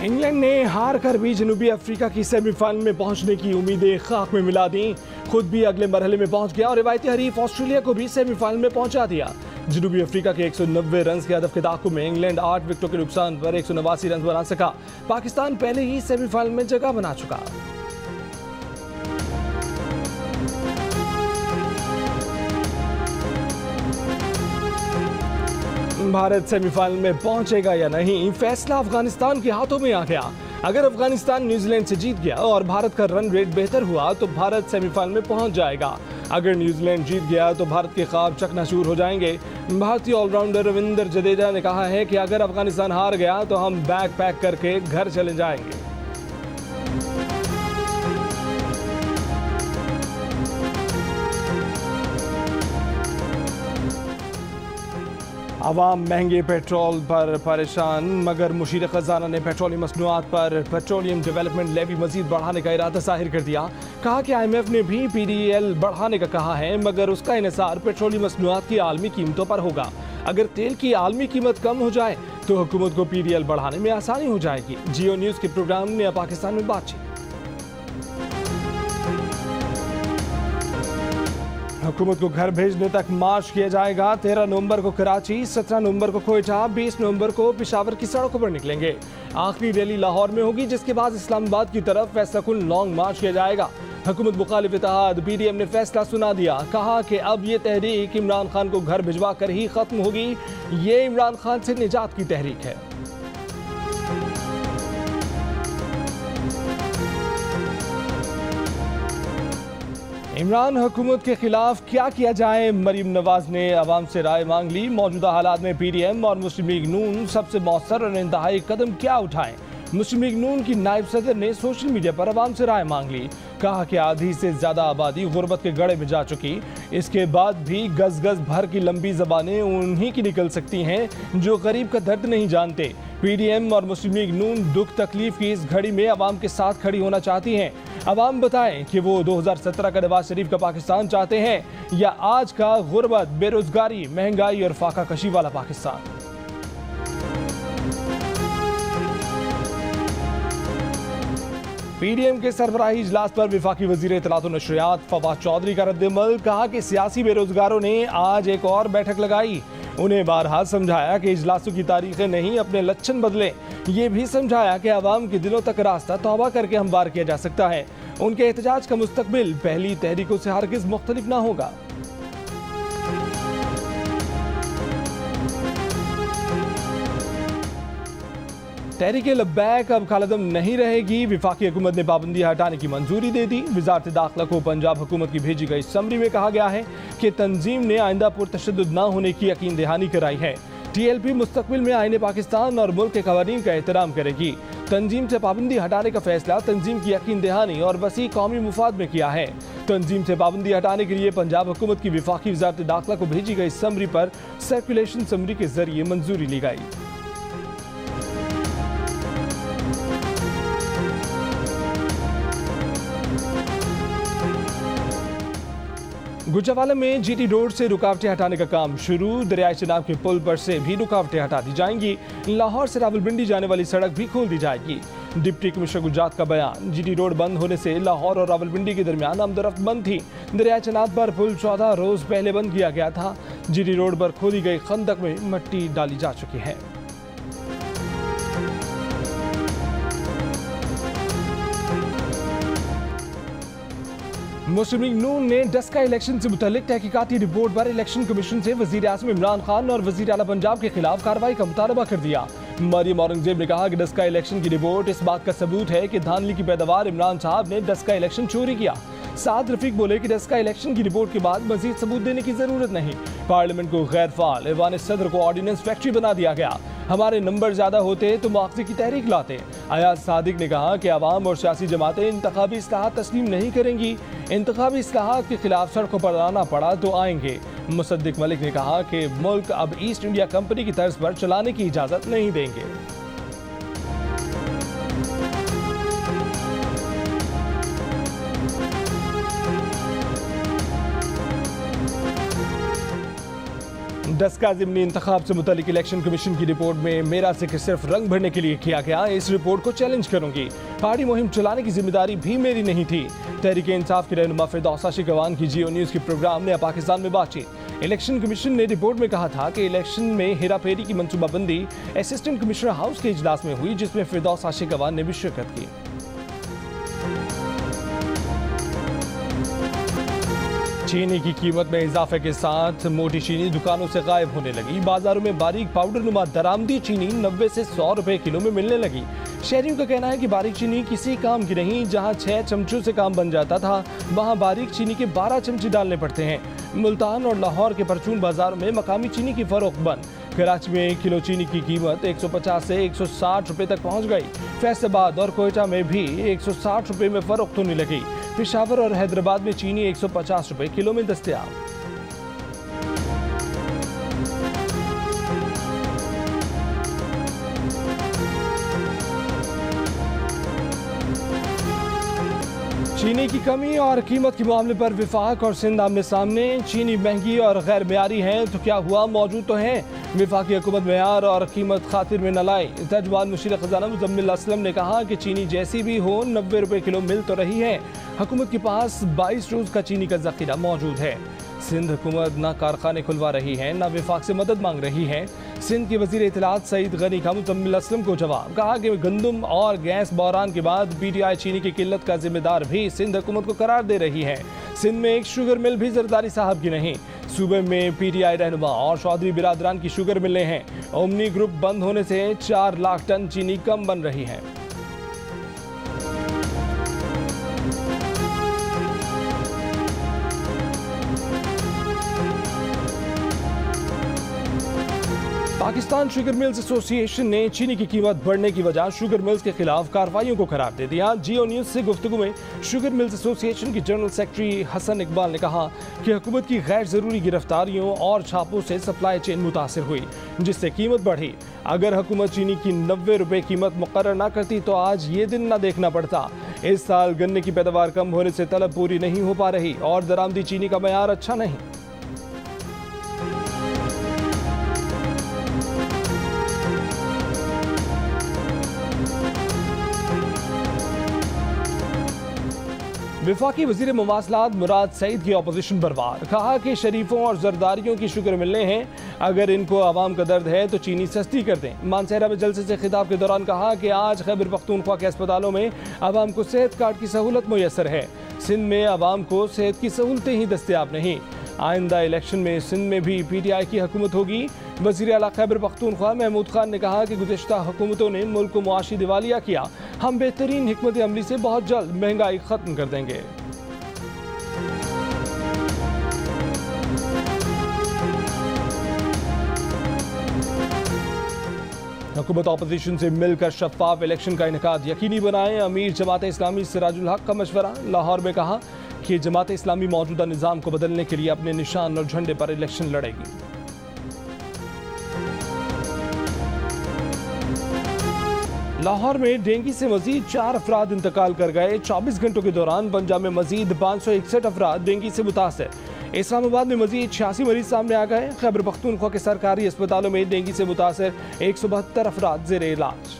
England ने हार कर भी जनूबी अफ्रीका की सेमीफाइनल में पहुंचने की उम्मीदें खाक में मिला दी। खुद भी अगले मरहले में पहुंच गया और रिवायती हरीफ ऑस्ट्रेलिया को भी सेमीफाइनल में पहुंचा दिया। जनूबी अफ्रीका के 190 रन के हदफ के ताक़ुब में इंग्लैंड 8 विकेटों के नुकसान पर 189 रन बना सका। पाकिस्तान पहले ही सेमीफाइनल में जगह बना चुका। भारत सेमीफाइनल में पहुंचेगा या नहीं, फैसला अफगानिस्तान के हाथों में आ गया। अगर अफगानिस्तान न्यूजीलैंड से जीत गया और भारत का रन रेट बेहतर हुआ तो भारत सेमीफाइनल में पहुंच जाएगा। अगर न्यूजीलैंड जीत गया तो भारत के ख्वाब चकनाचूर हो जाएंगे। भारतीय ऑलराउंडर रविंद्र जडेजा ने कहा है कि अगर अफगानिस्तान हार गया तो हम बैग पैक करके घर चले जाएंगे। अवाम महंगे पेट्रोल पर परेशान, मगर मुशीर खजाना ने पेट्रोलियम मसनूआत पर पेट्रोलियम डेवलपमेंट लेवी मजीद बढ़ाने का इरादा जाहिर कर दिया। कहा कि IMF ने भी PDL बढ़ाने का कहा है, मगर उसका इन्हिसार पेट्रोलियम मसनूआत की आलमी कीमतों पर होगा। अगर तेल की आलमी कीमत कम हो जाए तो हुकूमत को PDL बढ़ाने में आसानी हो जाएगी। जियो न्यूज़ के प्रोग्राम ने पाकिस्तान में बातचीत। हुकूमत को घर भेजने तक मार्च किया जाएगा। 13 नवंबर को कराची, 17 नवंबर को कोयटा, 20 नवंबर को पेशावर की सड़कों पर निकलेंगे। आखिरी रैली लाहौर में होगी, जिसके बाद इस्लामाबाद की तरफ फैसलाकुन लॉन्ग मार्च किया जाएगा। हुकूमत मुखालिफ इत्तेहाद PDM ने फैसला सुना दिया। कहा कि अब ये तहरीक इमरान खान को घर भिजवा कर ही खत्म होगी। ये इमरान खान से निजात की तहरीक है। इमरान हुकूमत के खिलाफ क्या किया जाए, मरीम नवाज ने अवाम से राय मांग ली। मौजूदा हालात में PDM और मुस्लिम लीग नून सबसे मौसर और इंतहाई कदम क्या उठाएं। मुस्लिम लीग नून की नायब सदर ने सोशल मीडिया पर अवाम से राय मांग ली। कहा कि आधी से ज्यादा आबादी गुर्बत के गड़े में जा चुकी। इसके बाद भी गज गज भर की लंबी जबानें उन्हीं की निकल सकती हैं जो गरीब का दर्द नहीं जानते। PDM और मुस्लिम लीग नून दुख तकलीफ की इस घड़ी में अवाम के साथ खड़ी होना चाहती हैं। अवाम बताएं कि वो 2017 का नवाज शरीफ का पाकिस्तान चाहते हैं या आज का गुर्बत, बेरोजगारी, महंगाई और फाका कशी वाला पाकिस्तान। PDM के सरबराही इजलास पर वफाकी वजीर इत्तलात और नशरियात फवाद चौधरी का रद्द-ए-अमल। कहा कि सियासी बेरोजगारों ने आज एक और बैठक लगाई। उन्हें बारहा समझाया कि इजलासों की तारीखें नहीं, अपने लक्षण बदलें। ये भी समझाया कि आवाम के दिलों तक रास्ता तौबा करके हमवार किया जा सकता है। उनके एहतजाज का मुस्तकबिल पहली तहरीकों से हरगिज मुख्तलिफ ना होगा। तहरीक लब्बैक अब कालदम नहीं रहेगी। वफाकी हुकूमत ने पाबंदी हटाने की मंजूरी दे दी। वजारत दाखिला को पंजाब हुकूमत की भेजी गई समरी में कहा गया है कि तंजीम ने आइंदा पुरतशद्दुद न होने की यकीन दहानी कराई है। TLP मुस्तकबिल में आईने पाकिस्तान और मुल्क के कवानीन का एहतराम करेगी। तंजीम से पाबंदी हटाने का फैसला तंजीम की यकीन दहानी और वसी कौमी मुफाद में किया है। तंजीम से पाबंदी हटाने के लिए पंजाब हुकूमत की वफाकी वजारत दाखिला को भेजी गई समरी पर सर्कुलेशन समरी के जरिए मंजूरी ली गई। गुजरावाला में GT रोड से रुकावटें हटाने का काम शुरू। दरियाई चनाब के पुल पर से भी रुकावटें हटा दी जाएंगी। लाहौर से रावलपिंडी जाने वाली सड़क भी खोल दी जाएगी। डिप्टी कमिश्नर गुजरात का बयान। GT रोड बंद होने से लाहौर और रावलपिंडी के दरमियान आमदरफ्त बंद थी। दरियाई चनाब पर पुल 14 रोज पहले बंद किया गया था। GT रोड पर खोदी गई खंदक में मिट्टी डाली जा चुकी है। मुस्लिम लीग नून ने डस्का इलेक्शन से मुतल्लिक तहकीकाती रिपोर्ट पर इलेक्शन कमीशन से वजीर आज़म इमरान खान और वजीर आला पंजाब के खिलाफ कार्रवाई का मुतालबा कर दिया। मरियम औरंगजेब ने कहा कि डस्का इलेक्शन की रिपोर्ट इस बात का सबूत है कि धांधली की पैदावार इमरान साहब ने डस्का इलेक्शन चोरी किया। साद रफीक बोले कि डस्का इलेक्शन की रिपोर्ट के बाद मजीद सबूत देने की जरूरत नहीं। पार्लियामेंट को गैर फाल, ऐवान सदर को ऑर्डिनेंस फैक्ट्री बना दिया गया। हमारे नंबर ज्यादा होते तो मुआवजे की तहरीक लाते। अयाज सादिक ने कहा कि अवाम और सियासी जमातें इंतखाबी इस्लाहात तस्लीम नहीं करेंगी। इंतखाबी इस्लाहात के खिलाफ सड़कों पर आना पड़ा तो आएंगे। मुसद्दिक मलिक ने कहा कि मुल्क अब ईस्ट इंडिया कंपनी की तर्ज पर चलाने की इजाजत नहीं देंगे। डस्का ज़िमनी इंतखाब से मुतालिक इलेक्शन कमीशन की रिपोर्ट में मेरा जिक्र सिर्फ रंग भरने के लिए किया गया। इस रिपोर्ट को चैलेंज करूंगी। पार्टी मुहिम चलाने की जिम्मेदारी भी मेरी नहीं थी। तहरीक इंसाफ की रहनुमा फिरदौसा शिकवान की जियो न्यूज़ के प्रोग्राम ने पाकिस्तान में बातचीत। इलेक्शन कमीशन ने रिपोर्ट में कहा था कि इलेक्शन में हेराफेरी की मनसूबाबंदी असिस्टेंट कमिश्नर हाउस के इजलास में हुई, जिसमें फिरदौसा शिकवान ने भी शिरकत की। चीनी की कीमत में इजाफे के साथ मोटी चीनी दुकानों से गायब होने लगी। बाजारों में बारीक पाउडर नुमा दरामदी चीनी 90 से 100 रुपए किलो में मिलने लगी। शहरियों का कहना है कि बारीक चीनी किसी काम की नहीं। जहां 6 चमचों से काम बन जाता था, वहां बारीक चीनी के 12 चमचे डालने पड़ते हैं। मुल्तान और लाहौर के परचून बाजारों में मकामी चीनी की फरोख्त बंद। कराची में किलो चीनी की कीमत 150 से 160 रुपए तक पहुंच गई। फैसलाबाद और कोयटा में भी 160 रुपए में फरोख्त होने लगी। पेशावर और हैदराबाद में चीनी 150 रुपए किलो में दस्तयाब। चीनी की कमी और कीमत के मामले पर विफाक और सिंध आमने सामने। चीनी महंगी और गैर मेयारी है तो क्या हुआ, मौजूद तो है। विफाकी हुकूमत मेयार और कीमत खातिर में न लाई। तर्जुमान मुशीर खजाना मुजम्मिल असलम ने कहा कि चीनी जैसी भी हो 90 रुपए किलो मिल तो रही है। हुकूमत के पास 22 रोज का चीनी का जखीरा मौजूद है। सिंध हुकूमत न कारखाने खुलवा रही है, न विफाक से मदद मांग रही है। सिंध के वजीर इत्तलात सईद गनी का मुजम्मिल असलम को जवाब, कहा कि गंदम और गैस बहरान के बाद PTI चीनी की किल्लत का जिम्मेदार भी सिंध हुकूमत को करार दे रही है। सिंध में एक शुगर मिल भी जरदारी साहब की नहीं। सूबे में PTI रहनुमा और चौधरी बिरादरान की शुगर मिलें हैं। ओमनी ग्रुप बंद होने से 4 लाख टन चीनी कम बन रही है। पाकिस्तान शुगर मिल्स एसोसिएशन ने चीनी की कीमत बढ़ने की वजह शुगर मिल्स के खिलाफ कार्रवाइयों को करार दे दिया। जियो न्यूज़ से गुफ्तगू में शुगर मिल्स एसोसिएशन की जनरल सेक्रेटरी हसन इकबाल ने कहा कि हुकूमत की गैर ज़रूरी गिरफ्तारियों और छापों से सप्लाई चेन मुतासिर हुई, जिससे कीमत बढ़ी। अगर हुकूमत चीनी की 90 रुपए कीमत मुकर्रर न करती तो आज ये दिन न देखना पड़ता। इस साल गन्ने की पैदावार कम होने से तलब पूरी नहीं हो पा रही और दरामदी चीनी का मयार अच्छा नहीं। विफाकी वजीर मवासलात मुराद सईद की अपोजिशन बरबाद, कहा कि शरीफों और जरदारियों की शुगर मिलने हैं। अगर इनको आवाम का दर्द है तो चीनी सस्ती कर दें। मानसहरा में जलसे से खिताब के दौरान कहा कि आज खैबर पख्तूनख्वा के अस्पतालों में आवाम को सेहत कार्ड की सहूलत मुयसर है। सिंध में आवाम को सेहत की सहूलतें ही दस्तयाब नहीं। आइंदा इलेक्शन में सिंध में भी PTI की हुकूमत होगी। वज़ीर आला खैबर पख्तूनख्वा महमूद खान ने कहा कि गुज़िश्ता हुकूमतों ने मुल्क को मुआशी दिवालिया किया। हम बेहतरीन हिकमत अमली से बहुत जल्द महंगाई ख़त्म कर देंगे। हुकूमत अपोजिशन से मिलकर शफाफ इलेक्शन का इनेकाद यकीनी बनाएं। अमीर जमात इस्लामी सिराजुल हक का मशवरा। लाहौर में कहा कि जमात इस्लामी मौजूदा निज़ाम को बदलने के लिए अपने निशान और झंडे पर इलेक्शन लड़ेगी। लाहौर में डेंगू से मजीद 4 अफराद इंतकाल कर गए। 24 घंटों के दौरान पंजाब में मजीद 561 अफराद डेंगू से मुतासर। इस्लामाबाद में मजीद 86 मरीज सामने आ गए। खैबर पख्तूनख्वा के सरकारी अस्पतालों में डेंगू से मुतासर 172 अफराद ज़ेरे इलाज।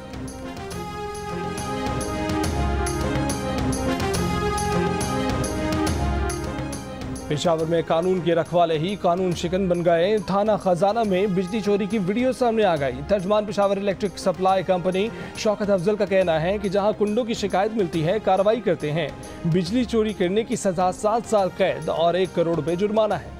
पेशावर में कानून के रखवाले ही कानून शिकन बन गए। थाना खजाना में बिजली चोरी की वीडियो सामने आ गई। तर्जमान Peshawar electric supply company Shaukat Afzal का कहना है कि जहां कुंडों की शिकायत मिलती है कार्रवाई करते हैं। बिजली चोरी करने की सजा 7 साल कैद और 1 करोड़ रुपए जुर्माना है।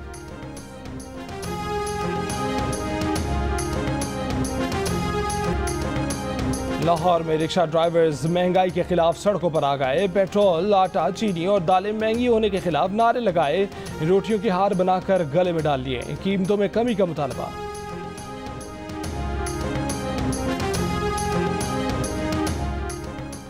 लाहौर में रिक्शा ड्राइवर्स महंगाई के खिलाफ सड़कों पर आ गए। पेट्रोल, आटा, चीनी और दालें महंगी होने के खिलाफ नारे लगाए। रोटियों के हार बनाकर गले में डाल लिए। कीमतों में कमी का मुतालबा।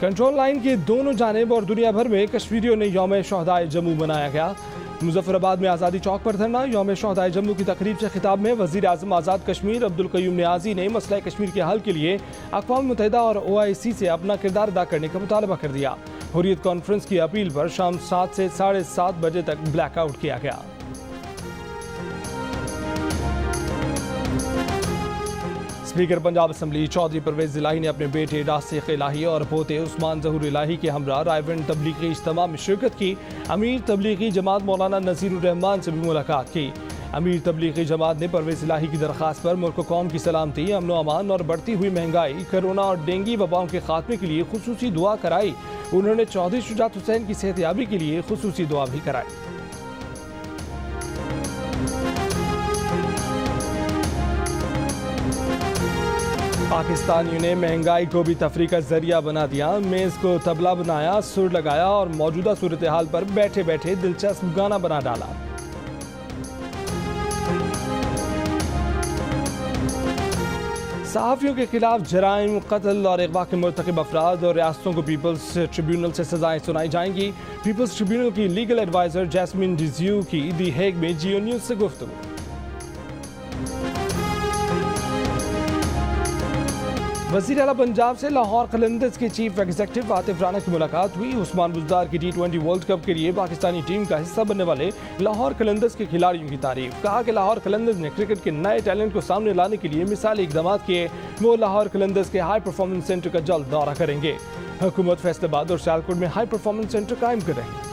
कंट्रोल लाइन के दोनों जानिब और दुनिया भर में कश्मीरियों ने यौम शोहदाए जम्मू मनाया गया। मुजफ्फराबाद में आज़ादी चौक पर धरना। यौम शोहदाए जम्मू की तकरीब से खिताब में वज़ीर आज़म आज़ाद कश्मीर अब्दुल कयूम नियाज़ी ने मसला कश्मीर के हल के लिए अक़वाम मुत्तहिदा और OIC से अपना किरदार अदा करने का मुतालबा कर दिया। हुर्रियत कॉन्फ्रेंस की अपील पर शाम 7 से 7:30 बजे तक ब्लैकआउट किया गया। स्पीकर पंजाब असम्बली चौधरी परवेज इलाही ने अपने बेटे रासिक इलाही और पोते उस्मान जहूर इलाही के हमरा रायविंड तबलीगी इज्तिमा में शिरकत की। अमीर तबलीगी जमात मौलाना नज़ीरुर रहमान से भी मुलाकात की। अमीर तबलीगी जमात ने परवेज इलाही की दरख्वास्त पर मुल्क कौम की सलामती, अमन अमान और बढ़ती हुई महंगाई, कोरोना और डेंगू वबाओं के खात्मे के लिए खुसूसी दुआ कराई। उन्होंने चौधरी शुजात हुसैन की सेहतयाबी के लिए खुसूसी दुआ भी कराई। पाकिस्तानियों ने महंगाई को भी तफरी का जरिया बना दिया। मेज़ को तबला बनाया, सुर लगाया और मौजूदा सूरत हाल पर बैठे बैठे दिलचस्प गाना बना डाला। सहाफ़ियों के खिलाफ जराइम, कत्ल और अगवा के मुर्तकिब अफराद और रियासतों को पीपल्स ट्रिब्यूनल से सजाएं सुनाई जाएंगी। पीपल्स ट्रिब्यूनल की लीगल एडवाइजर जैस्मिन डिज्यू की दी हेग में जियो न्यूज़ से गुफ्तगू। वज़ीर आला पंजाब से लाहौर कलंदर्स के चीफ एग्जीक्यूटिव आतिफ राना की मुलाकात हुई। उस्मान बुज़दार की T20 वर्ल्ड कप के लिए पाकिस्तानी टीम का हिस्सा बनने वाले लाहौर कलंदर्स के खिलाड़ियों की तारीफ। कहा कि लाहौर कलंदर्स ने क्रिकेट के नए टैलेंट को सामने लाने के लिए मिसाली इकदाम किए। वो लाहौर कलंदर्स के हाई परफॉर्मेंस सेंटर का जल्द दौरा करेंगे। हुकूमत फैसलाबाद और सियालकोट में हाई परफॉर्मेंस सेंटर कायम कर रही है।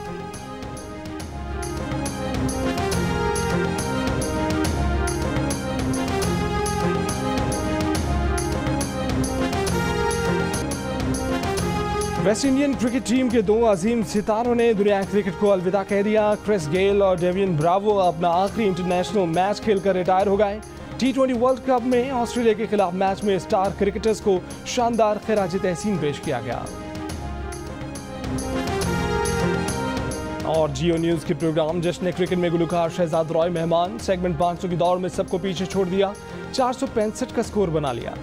वेस्ट इंडियन क्रिकेट टीम के दो अजीम सितारों ने दुनिया क्रिकेट को अलविदा कह दिया। क्रिस गेल और डेवियन ब्रावो अपना आखिरी इंटरनेशनल मैच खेलकर रिटायर हो गए। T20 वर्ल्ड कप में ऑस्ट्रेलिया के खिलाफ मैच में स्टार क्रिकेटर्स को शानदार खिराज तहसीन पेश किया गया। और जियो न्यूज़ के प्रोग्राम जश्न क्रिकेट में गुलकार शहजाद रॉय मेहमान। सेगमेंट 500 की दौड़ में सबको पीछे छोड़ दिया, 465 का स्कोर बना लिया।